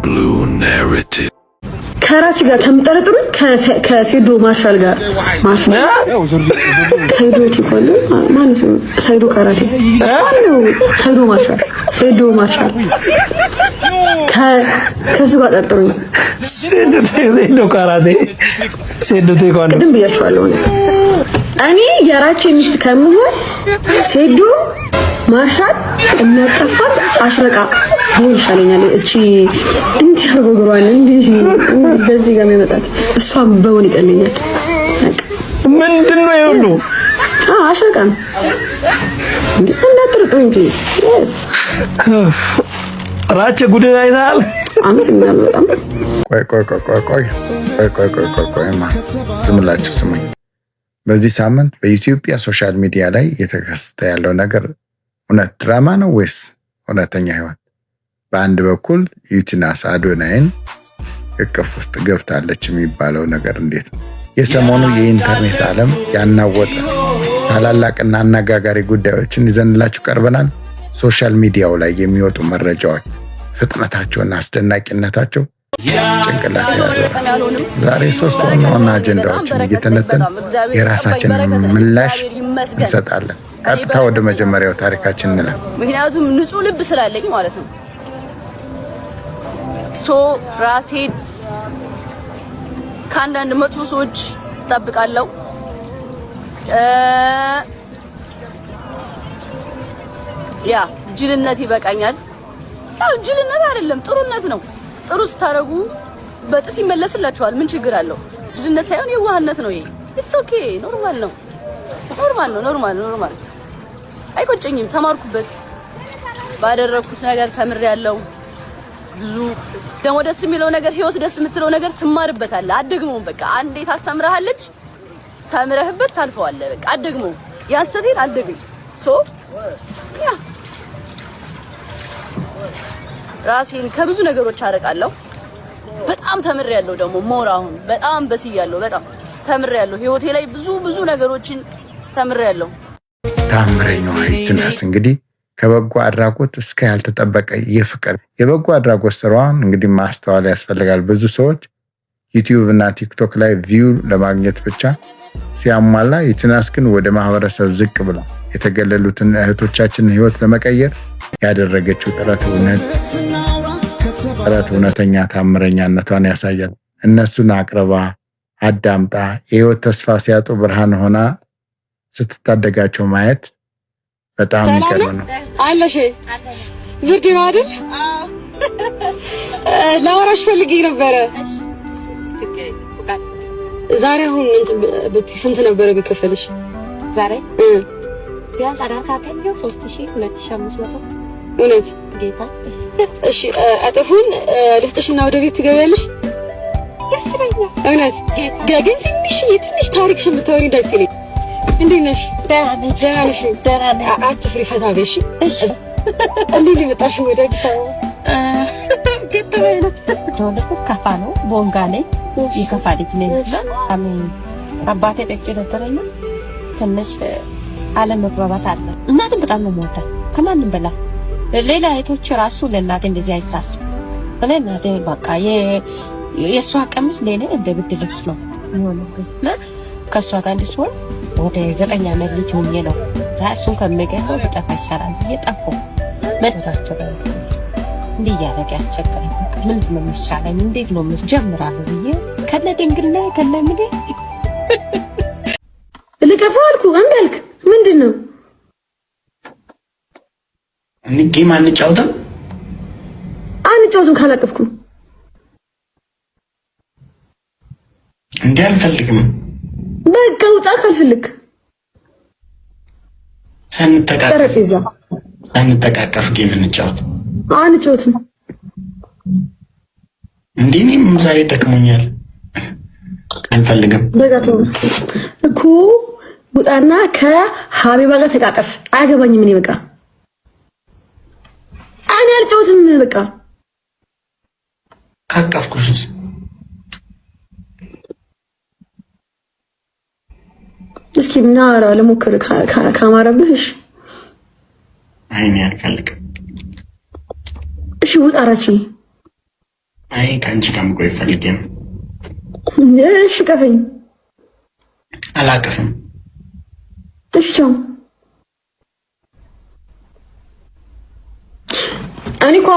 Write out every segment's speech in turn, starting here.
Blue narrative. ከራች ጋር ከምጠረጥሩኝ ከሴዶ ማርሻል ጋር ሰይዶ ትቆሉ ማን ነው? ሰይዶ ካራቴ ሰይዶ ማርሻል ከሱ ጋር ጠርጥሩኝ። ሰይዶ ካራቴ ሰይዶ ትቆሉ ቅድም ብያችኋለሁ። እኔ የራች ሚስት ከምሆን ሰይዶ ማርሻል እናጠፋት አሽረቃ ሆን ይሻለኛል። እቺ እንት ያርጎግራን እንዴ በዚህ ጋር መጣት እሷም በሆን ይቀልኛል። ምንድነው ይሁሉ አሽረቃ እንዴ እናጥርጥሩኝ ፕሊዝ። yes ራቸ ጉዳይ አይታል አምስኛለሁ በጣም ቆይማ ዝምላችሁ ስሙኝ። በዚህ ሳምንት በኢትዮጵያ ሶሻል ሚዲያ ላይ የተከሰተ ያለው ነገር እውነት ድራማ ነው ወይስ እውነተኛ ህይወት? በአንድ በኩል ዩቲናስ አዶናይን እቅፍ ውስጥ ገብታለች የሚባለው ነገር እንዴት ነው? የሰሞኑ የኢንተርኔት ዓለም ያናወጠ ታላላቅና አነጋጋሪ ጉዳዮችን ይዘንላችሁ ቀርበናል። ሶሻል ሚዲያው ላይ የሚወጡ መረጃዎች ፍጥነታቸውና አስደናቂነታቸው ጭንቅላት ያዘው። ዛሬ 3 ዋና አጀንዳዎችን እየተነተን የራሳችንን ምላሽ እንሰጣለን። ቀጥታ ወደ መጀመሪያው ታሪካችን እንላለን። ምክንያቱም ንጹህ ልብ ስላለኝ ማለት ነው። ራሴ ከአንዳንድ መጥፎ ሰዎች እጠብቃለሁ። ያ ጅልነት ይበቃኛል። ያው ጅልነት አይደለም ጥሩነት ነው። ጥሩ ስታረጉ በጥፍ ይመለስላችኋል። ምን ችግር አለው? ጅልነት ሳይሆን የዋህነት ነው ይሄ። ኢትስ ኦኬ ኖርማል ነው። ኖርማል አይቆጨኝም። ተማርኩበት። ባደረኩት ነገር ተምሬያለሁ። ብዙ ደግሞ ደስ የሚለው ነገር ህይወት ደስ የምትለው ነገር ትማርበታለህ። አትደግመውም። በቃ አንዴ ታስተምርሃለች፣ ተምረህበት ታልፈዋለህ። በቃ አትደግመውም። ያንስተቴል አልደግም ያ ራሴን ከብዙ ነገሮች አረቃለሁ። በጣም ተምሬያለሁ። ደግሞ ሞር አሁን በጣም በስያለሁ። በጣም ተምሬያለሁ። ህይወቴ ላይ ብዙ ነገሮችን ተምሬያለሁ። ታምረኛው ዩቲናስ እንግዲህ ከበጎ አድራጎት እስከ ያልተጠበቀ የፍቅር የበጎ አድራጎት ስራዋን እንግዲህ ማስተዋል ያስፈልጋል። ብዙ ሰዎች ዩቲዩብ እና ቲክቶክ ላይ ቪው ለማግኘት ብቻ ሲያሟላ፣ ዩቲናስ ግን ወደ ማህበረሰብ ዝቅ ብላ የተገለሉትን እህቶቻችንን ህይወት ለመቀየር ያደረገችው ጥረት እውነተኛ ታምረኛነቷን ያሳያል። እነሱን አቅርባ አዳምጣ የህይወት ተስፋ ሲያጡ ብርሃን ሆና ስትታደጋቸው ማየት በጣም የሚገርም ነው። አለሽ ብርድ ነው አይደል? ላወራሽ ፈልጌ ነበረ። ዛሬ አሁን ስንት ነበረ ቢከፈልሽ? ዛሬ ቢያንስ አዳር ካገኘው 3000-2500 እውነት ጌታ። እሺ አጥፉን ልስጥሽና ወደ ቤት ትገቢያለሽ? ደስ ይለኛል እውነት። ግን ትንሽ ታሪክሽን ብታወሪ ደስ ይለኛል። እንዴት ነሽ? ደህና ነሽ? አትፍሪ፣ ፈታ በይ እሺ። እንዴት ሊመጣሽ ወደ አዲስ አበባ? ገጠመኝ ነው። ተወለድኩት ከፋ ነው፣ ቦንጋ ነኝ። የከፋ ልጅ ነኝ። አባቴ ጠጪ ነበረና ትንሽ አለመግባባት አለ። እናቴን በጣም ነው የምወዳት ከማንም በላይ። ሌላ እህቶች ራሱ ለእናቴ እንደዚህ አይሳሱም። እኔ እናቴ በቃ የእሷ ቀሚስ ለኔ እንደ ብርድ ልብስ ነው የሚሆንብኝ። ከእሷ ጋር እንድትሆን ወደ 9 ዓመት ልጅ ሆኜ ነው እሱን ከሚገባው በጠፋ ይሻላል ብዬ ጠፋሁ። መጥራቸው እንዲህ እያደረገ ያስቸገረኝ። ምንድን ነው የሚሻለኝ? እንዴት ነው ጀምራለሁ ብዬ ከነ ድንግልና ከነ ምን ልቀፋው አልኩ። እምቢ አልክ። ምንድን ነው ጌም አንጫወትም? አንጫወትም ካላቀፍኩ እንዴ አልፈልግም። በቃ ውጣ ካልፈልግ። ሳንተቃቀፍ ጌም እንጫወት። አንጫወትም እንዴ እኔም ዛሬ ደክሞኛል። አልፈልግም። በቃ ተው እኮ ውጣና ከሀቢባ ጋር ተቃቀፍ። አያገባኝም። እኔ በቃ እኔ አልጫወትም። በቃ ካቀፍኩሽስ እስኪ እናራ ለሞክር ካማረብሽ። አይኔ አልፈልግም። እሺ ውጣ። አራቺ አይ ከአንቺ ጋር መቆይ ፈልጌ ነው። እሺ ቀፈኝ። አላቅፍም። እሺ ቻው። እኔ እኮ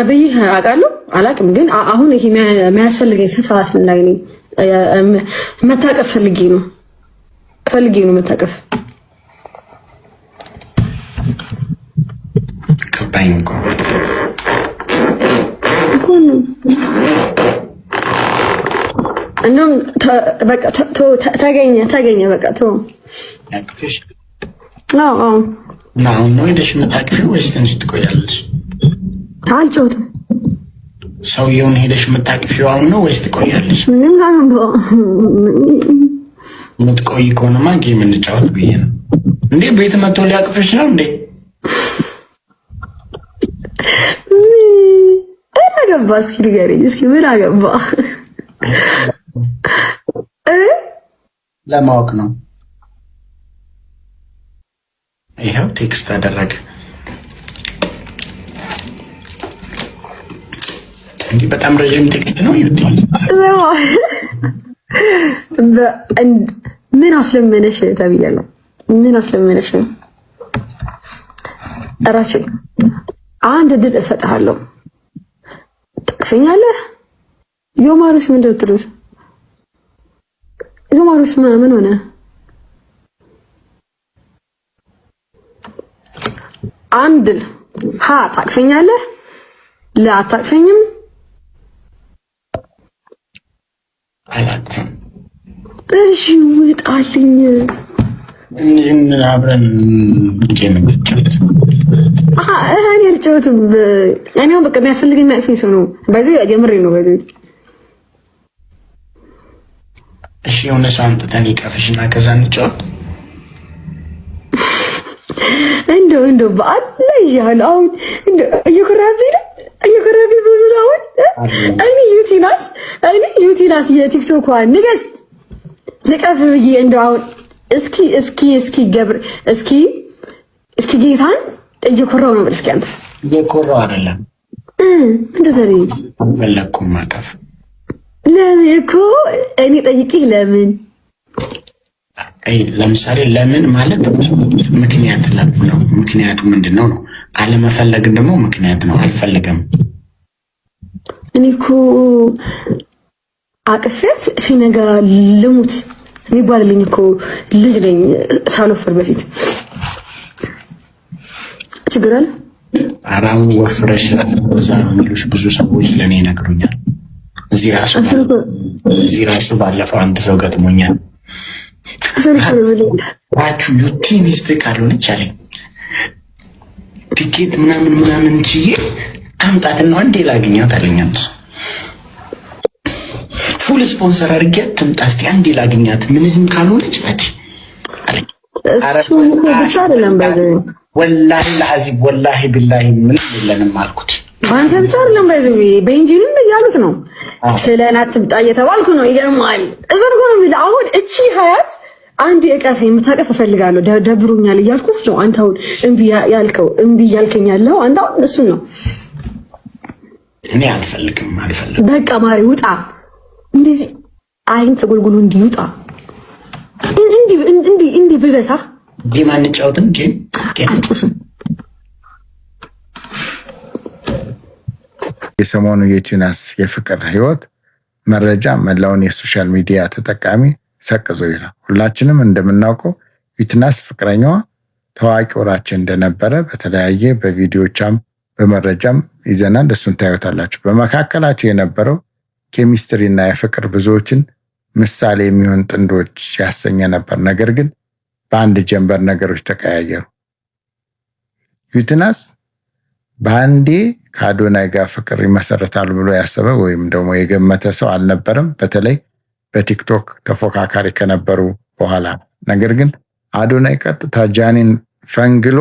ብዬሽ አውቃለሁ አላውቅም፣ ግን አሁን ይሄ የሚያስፈልገኝ ሰዓት ምን ላይ ነኝ? መታቀፍ ፈልጌ ነው መታቀፍ። ገባኝ እኮ እንደውም በቃ ተገኘ በቃ ተው። ያቅፍሽ? አዎ እና አሁን ነው ሄደሽ የምታቅፊው ወይስ ትንሽ ትቆያለሽ? አልጮትም። ሰውየውን ሄደሽ የምታቅፊው አሁን ነው ወይስ ትቆያለሽ? የምትቆይ ከሆነማ ጌም እንጫወት ብዬ ነው። እንዴ ቤት መጥቶ ሊያቅፍሽ ነው እንዴ? ምን አገባ? እስኪ ንገረኝ እስኪ ምን አገባ? ለማወቅ ነው። ይኸው ቴክስት አደረገ። እንዲህ በጣም ረዥም ቴክስት ነው ይወጣል። ምን አስለመነሽ ተብያለሁ። ምን አስለመነሽ? እራችን አንድ ድል እሰጥሃለሁ። ትቅፈኛለህ? ዮማሩስ ምን እንደምትሉት? ዮማሩስ ምን ሆነ? አንድ ሀ ታቅፈኛለህ? ለአታቅፈኝም? አላቅፍም። እሺ ውጣልኝ። አብረን ጌም እንጫወት። እኔ አልጫወትም። እኔ በቃ የሚያስፈልገኝ የሚያቅፈኝ ሰው ነው። በዚህ የምሬ ነው። በዚህ እሺ የሆነ ሰው አምጥተን ይቀፍሽና ከዛ እንጫወት። እንደው በአላ ይያል አሁን እንደው እየኮራቢ ብዙ አሁን እኔ ዩቲናስ የቲክቶክ ንግስት ልቀፍ ብዬ እንደው አሁን እስኪ ገብር እስኪ ጌታን እየኮራው ነው። እስኪ አንተ እየኮራው አይደለም እንደዘሪ በለኩም ማቀፍ ለምን እኮ እኔ ጠይቄ ለምን ለምሳሌ ለምን ማለት ምክንያት ነው። ምክንያቱ ምንድነው ነው? አለመፈለግ ደግሞ ምክንያት ነው። አልፈልግም። እኔ እኮ አቅፌት ሲነጋ ልሙት የሚባልልኝ እኮ ልጅ ነኝ። ሳልወፍር በፊት ችግር አለ? አራም ወፍረሽ እዛ ነው የሚሉሽ ብዙ ሰዎች ለኔ ይነግሩኛል። እዚህ ራሱ ባለፈው አንድ ሰው ገጥሞኛል። ባችሁ ዩቲ ሚስት ካልሆነች አለኝ ቲኬት ምናምን ችዬ አምጣትና አንዴ ላግኛት አለኛል። ፉል ስፖንሰር አድርጌያት ትምጣ እስቲ አንዴ ላግኛት ምንም ካልሆነች ባት አለኝ። እሱ ብቻ አይደለም ባይዘው ወላሂ ለአዚብ ወላሂ ቢላሂ ምን የለንም አልኩት። አንተ ብቻ አይደለም ባይዘው በእንጂንም እያሉት ነው። ስለናት ትምጣ እየተባልኩ ነው። ይገርማል። እዛው ነው የሚል አሁን እቺ ሀያት አንድ እቀፍ የምታቀፍ እፈልጋለሁ ደብሮኛል እያልኩት ነው። አንተ አሁን እምቢ እያልከኝ ያለው አንተ አሁን እሱን ነው። እኔ አልፈልግም። በቃ ማሪ ውጣ። እንደዚህ አይን ተጎልጉሉ እንዲውጣ እንዲ ብበሳ ጌም አንጫወትም። ጌም የሰሞኑ የዩቲናስ የፍቅር ህይወት መረጃ መላውን የሶሻል ሚዲያ ተጠቃሚ ሰቅዞ ይላል። ሁላችንም እንደምናውቀው ዩቲናስ ፍቅረኛዋ ታዋቂ ወራችን እንደነበረ በተለያየ በቪዲዮቻም በመረጃም ይዘናል። እሱን ታዩታላችሁ። በመካከላቸው የነበረው ኬሚስትሪ እና የፍቅር ብዙዎችን ምሳሌ የሚሆን ጥንዶች ያሰኘ ነበር። ነገር ግን በአንድ ጀንበር ነገሮች ተቀያየሩ። ዩቲናስ በአንዴ ከአዶናይ ጋር ፍቅር ይመሰረታል ብሎ ያሰበ ወይም ደግሞ የገመተ ሰው አልነበረም። በተለይ በቲክቶክ ተፎካካሪ ከነበሩ በኋላ። ነገር ግን አዶናይ ቀጥታ ጃኒን ፈንግሎ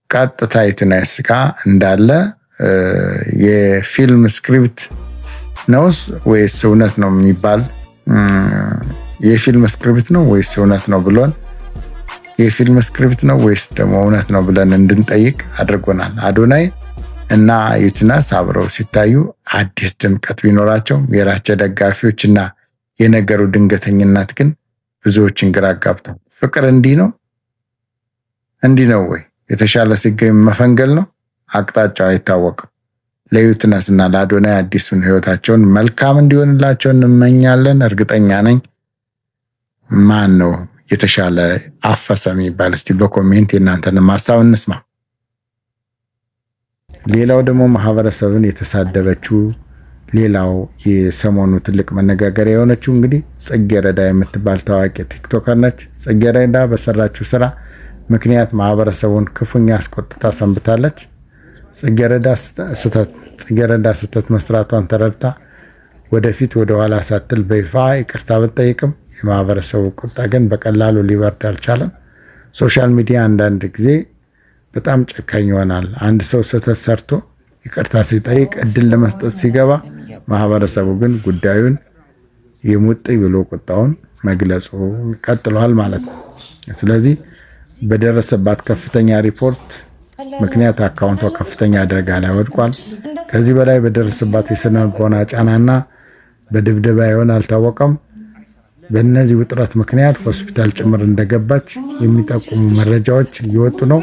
ቀጥታ ዩቲናስ ጋር እንዳለ የፊልም ስክሪፕት ነውስ ወይስ እውነት ነው የሚባል የፊልም ስክሪፕት ነው ወይስ እውነት ነው ብሎን የፊልም ስክሪፕት ነው ወይስ ደግሞ እውነት ነው ብለን እንድንጠይቅ አድርጎናል። አዶናይ እና ዩቲናስ አብረው ሲታዩ አዲስ ድምቀት ቢኖራቸው የራቸ ደጋፊዎችና የነገሩ ድንገተኝነት ግን ብዙዎችን ግራ አጋብተዋል። ፍቅር እንዲህ ነው ወይ? የተሻለ ሲገኝ መፈንገል ነው? አቅጣጫው አይታወቅም። ለዩቲናስ እና ለአዶናይ አዲሱን ህይወታቸውን መልካም እንዲሆንላቸው እንመኛለን። እርግጠኛ ነኝ። ማን ነው የተሻለ አፈሰ የሚባል? እስቲ በኮሜንት የእናንተን ሀሳብ እንስማ። ሌላው ደግሞ ማህበረሰብን የተሳደበችው ሌላው የሰሞኑ ትልቅ መነጋገሪያ የሆነችው እንግዲህ ጽጌረዳ የምትባል ታዋቂ ቲክቶከር ነች። ጽጌረዳ በሰራችው ስራ ምክንያት ማህበረሰቡን ክፉኛ አስቆጥታ ሰንብታለች። ጽጌረዳ ስህተት መስራቷን ተረድታ ወደፊት ወደ ኋላ ሳትል በይፋ ይቅርታ ብትጠይቅም የማህበረሰቡ ቁጣ ግን በቀላሉ ሊበርድ አልቻለም። ሶሻል ሚዲያ አንዳንድ ጊዜ በጣም ጨካኝ ይሆናል። አንድ ሰው ስህተት ሰርቶ ይቅርታ ሲጠይቅ እድል ለመስጠት ሲገባ፣ ማህበረሰቡ ግን ጉዳዩን የሙጥኝ ብሎ ቁጣውን መግለጹ ቀጥሏል ማለት ነው። ስለዚህ በደረሰባት ከፍተኛ ሪፖርት ምክንያት አካውንቷ ከፍተኛ አደጋ ላይ ወድቋል። ከዚህ በላይ በደረሰባት የስነ ልቦና ጫናና በድብደባ ይሆን አልታወቀም። በእነዚህ ውጥረት ምክንያት ሆስፒታል ጭምር እንደገባች የሚጠቁሙ መረጃዎች እየወጡ ነው።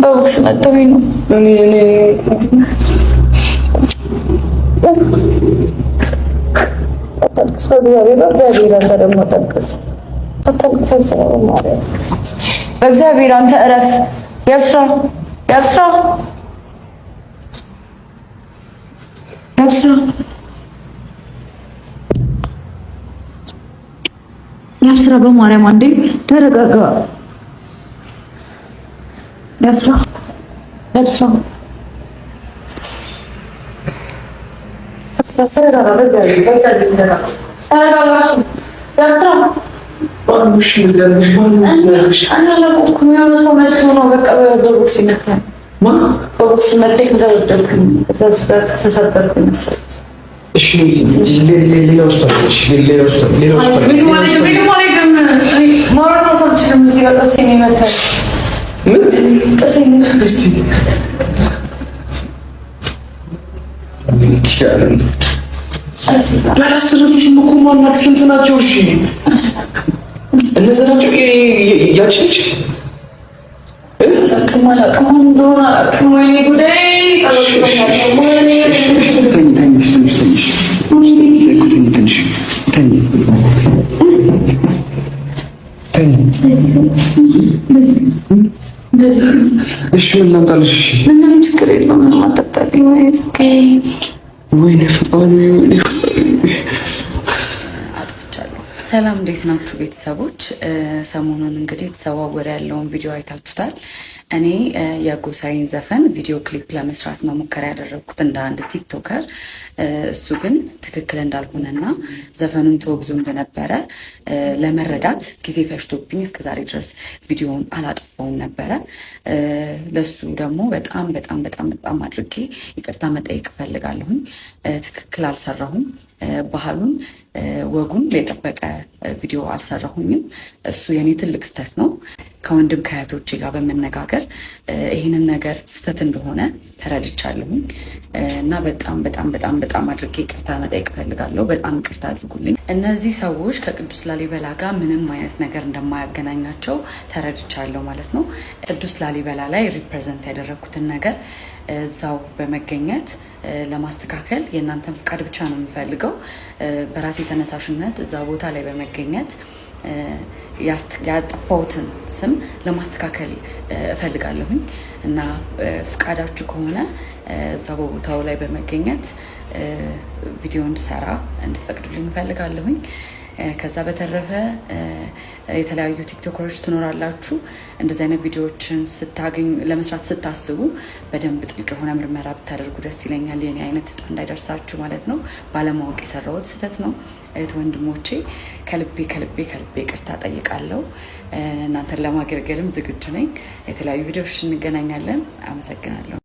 በቦክስ መጥተውኝ ነው። በእግዚአብሔር አንተ እረፍ። ያብስራ በማርያም አንዴ ተረጋጋ። ያብስራ ያላስተረፉሽም እኮ ማናችሁ? ስንት ናቸው? እሺ እነዛ ናቸው። ያቺ ልጅ እሺ ምን ላምጣልሽ? እሺ ምንም ችግር የለውም። ምንም አታጣልኝ። ወይኔ ፈጣሪ አጥፍቻለሁ። ሰላም እንዴት ናችሁ ቤተሰቦች? ሰሞኑን እንግዲህ የተዘዋወረ ያለውን ቪዲዮ አይታችሁታል። እኔ የጎሳዬን ዘፈን ቪዲዮ ክሊፕ ለመስራት ነው ሙከራ ያደረግኩት እንደ አንድ ቲክቶከር። እሱ ግን ትክክል እንዳልሆነና ዘፈኑን ተወግዞ እንደነበረ ለመረዳት ጊዜ ፈጅቶብኝ እስከዛሬ ድረስ ቪዲዮውን አላጠፋውም ነበረ። ለሱ ደግሞ በጣም አድርጌ ይቅርታ መጠየቅ እፈልጋለሁኝ። ትክክል አልሰራሁም። ባህሉን ወጉን የጠበቀ ቪዲዮ አልሰራሁኝም። እሱ የኔ ትልቅ ስህተት ነው። ከወንድም ከእህቶቼ ጋር በመነጋገር ይህንን ነገር ስህተት እንደሆነ ተረድቻለሁኝ እና በጣም አድርጌ ይቅርታ መጠየቅ እፈልጋለሁ። በጣም ይቅርታ አድርጉልኝ። እነዚህ ሰዎች ከቅዱስ ላሊበላ ጋር ምንም አይነት ነገር እንደማያገናኛቸው ተረድቻለሁ ማለት ነው። ቅዱስ ላሊበላ ላይ ሪፕሬዘንት ያደረግኩትን ነገር እዛው በመገኘት ለማስተካከል የእናንተን ፍቃድ ብቻ ነው የምፈልገው። በራሴ ተነሳሽነት እዛ ቦታ ላይ በመገኘት ያጠፋሁትን ስም ለማስተካከል እፈልጋለሁኝ እና ፍቃዳችሁ ከሆነ እዛ በቦታው ላይ በመገኘት ቪዲዮ እንድሰራ እንድትፈቅዱልኝ እፈልጋለሁኝ። ከዛ በተረፈ የተለያዩ ቲክቶከሮች ትኖራላችሁ። እንደዚህ አይነት ቪዲዮዎችን ስታገኙ ለመስራት ስታስቡ በደንብ ጥልቅ የሆነ ምርመራ ብታደርጉ ደስ ይለኛል። የኔ አይነት ዕጣ እንዳይደርሳችሁ ማለት ነው። ባለማወቅ የሰራሁት ስህተት ነው። እህት ወንድሞቼ ከልቤ ይቅርታ ጠይቃለሁ። እናንተን ለማገልገልም ዝግጁ ነኝ። የተለያዩ ቪዲዮዎች እንገናኛለን። አመሰግናለሁ።